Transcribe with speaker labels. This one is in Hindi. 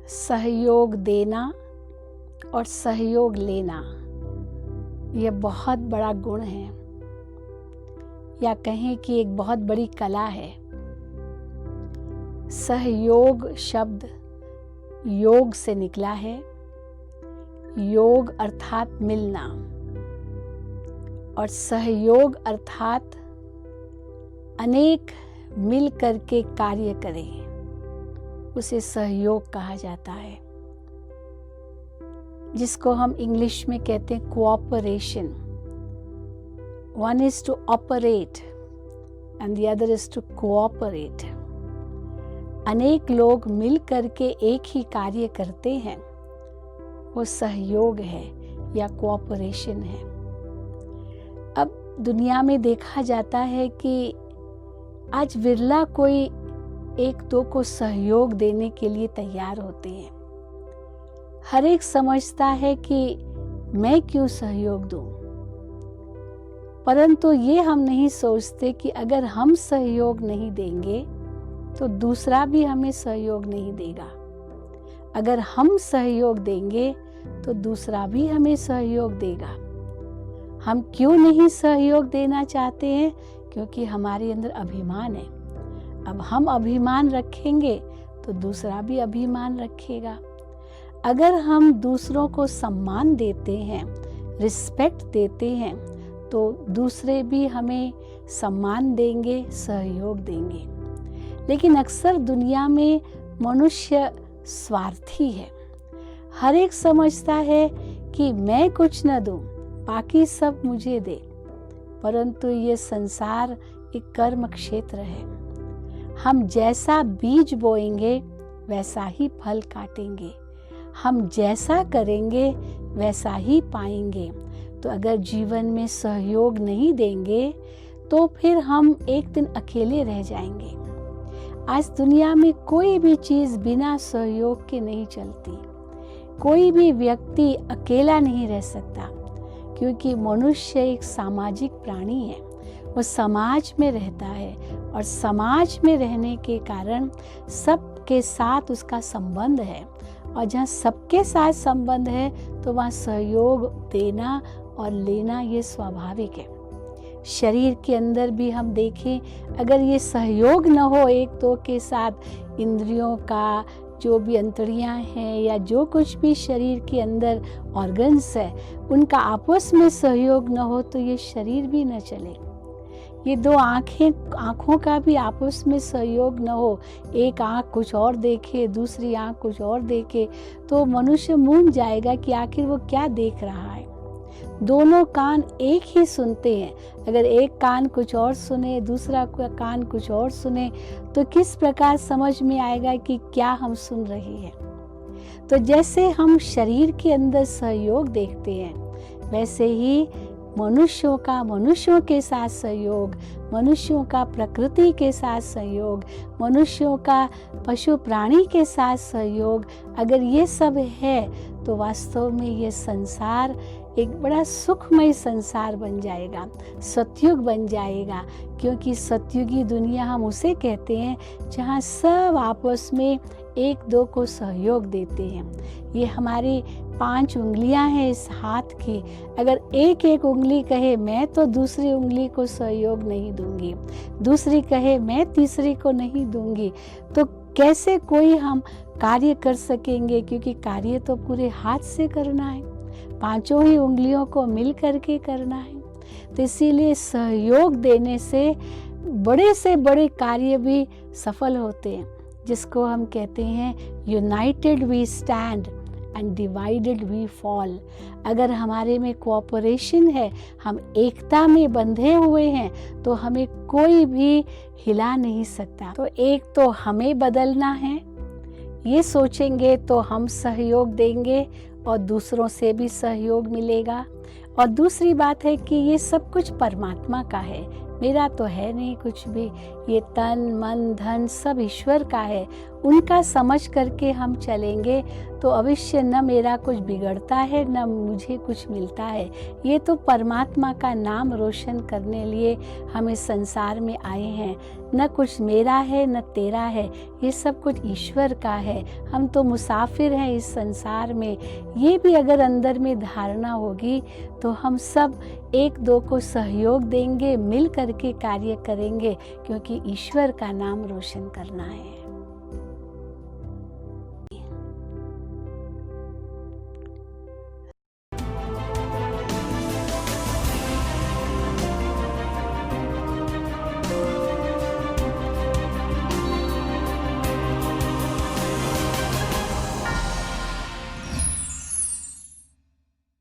Speaker 1: सहयोग देना और सहयोग लेना यह बहुत बड़ा गुण है, या कहें कि एक बहुत बड़ी कला है। सहयोग शब्द योग से निकला है। योग अर्थात मिलना और सहयोग अर्थात अनेक मिल करके कार्य करें, उसे सहयोग कहा जाता है, जिसको हम इंग्लिश में कहते हैं cooperation. One is to operate and the other is to cooperate. अनेक लोग मिल करके एक ही कार्य करते हैं, वो सहयोग है या कोऑपरेशन है। अब दुनिया में देखा जाता है कि आज विरला कोई एक दो को सहयोग देने के लिए तैयार होते हैं। हर एक समझता है कि मैं क्यों सहयोग दूं, परंतु ये हम नहीं सोचते कि अगर हम सहयोग नहीं देंगे तो दूसरा भी हमें सहयोग नहीं देगा। अगर हम सहयोग देंगे तो दूसरा भी हमें सहयोग देगा। हम क्यों नहीं सहयोग देना चाहते हैं? क्योंकि हमारे अंदर अभिमान है। अब हम अभिमान रखेंगे तो दूसरा भी अभिमान रखेगा। अगर हम दूसरों को सम्मान देते हैं, रिस्पेक्ट देते हैं, तो दूसरे भी हमें सम्मान देंगे, सहयोग देंगे। लेकिन अक्सर दुनिया में मनुष्य स्वार्थी है। हर एक समझता है कि मैं कुछ न दूं, बाकी सब मुझे दे। परंतु ये संसार एक कर्म क्षेत्र है। हम जैसा बीज बोएंगे वैसा ही फल काटेंगे। हम जैसा करेंगे वैसा ही पाएंगे। तो अगर जीवन में सहयोग नहीं देंगे तो फिर हम एक दिन अकेले रह जाएंगे। आज दुनिया में कोई भी चीज़ बिना सहयोग के नहीं चलती। कोई भी व्यक्ति अकेला नहीं रह सकता, क्योंकि मनुष्य एक सामाजिक प्राणी है। वो समाज में रहता है और समाज में रहने के कारण सबके साथ उसका संबंध है, और जहाँ सबके साथ संबंध है तो वहाँ सहयोग देना और लेना ये स्वाभाविक है। शरीर के अंदर भी हम देखें, अगर ये सहयोग न हो एक दो के साथ, इंद्रियों का जो भी अंतड़ियाँ हैं या जो कुछ भी शरीर के अंदर ऑर्गन्स है, उनका आपस में सहयोग न हो तो ये शरीर भी न चले। ये दो आँखों का भी आपस में सहयोग न हो, एक आँख कुछ और देखे, दूसरी आँख कुछ और देखे, तो मनुष्य मूंझ जाएगा कि आखिर वो क्या देख रहा है। दोनों कान एक ही सुनते हैं, अगर एक कान कुछ और सुने, दूसरा कान कुछ और सुने, तो किस प्रकार समझ में आएगा कि क्या हम सुन रहे हैं। तो जैसे हम शरीर के अंदर सहयोग देखते हैं, वैसे ही मनुष्यों का मनुष्यों के साथ सहयोग, मनुष्यों का प्रकृति के साथ सहयोग, मनुष्यों का पशु प्राणी के साथ सहयोग, अगर ये सब है तो वास्तव में ये संसार एक बड़ा सुखमय संसार बन जाएगा, सतयुग बन जाएगा। क्योंकि सतयुगी दुनिया हम उसे कहते हैं जहाँ सब आपस में एक दो को सहयोग देते हैं। ये हमारी 5 उंगलियां हैं इस हाथ की, अगर एक एक उंगली कहे मैं तो दूसरी उंगली को सहयोग नहीं दूंगी, दूसरी कहे मैं तीसरी को नहीं दूंगी, तो कैसे कोई हम कार्य कर सकेंगे? क्योंकि कार्य तो पूरे हाथ से करना है, 5 ही उंगलियों को मिल करके करना है। तो इसीलिए सहयोग देने से बड़े कार्य भी सफल होते हैं, जिसको हम कहते हैं united we stand and divided we fall. अगर हमारे में कोऑपरेशन है, हम एकता में बंधे हुए हैं, तो हमें कोई भी हिला नहीं सकता। तो एक तो हमें बदलना है, ये सोचेंगे तो हम सहयोग देंगे और दूसरों से भी सहयोग मिलेगा। और दूसरी बात है कि ये सब कुछ परमात्मा का है, मेरा तो है नहीं कुछ भी। ये तन मन धन सब ईश्वर का है उनका समझ करके हम चलेंगे तो अवश्य न मेरा कुछ बिगड़ता है न मुझे कुछ मिलता है। ये तो परमात्मा का नाम रोशन करने लिए हम इस संसार में आए हैं। न कुछ मेरा है न तेरा है, ये सब कुछ ईश्वर का है। हम तो मुसाफिर हैं इस संसार में। ये भी अगर अंदर में धारणा होगी तो हम सब एक दो को सहयोग देंगे, मिल करके कार्य करेंगे, क्योंकि ईश्वर का नाम रोशन करना है।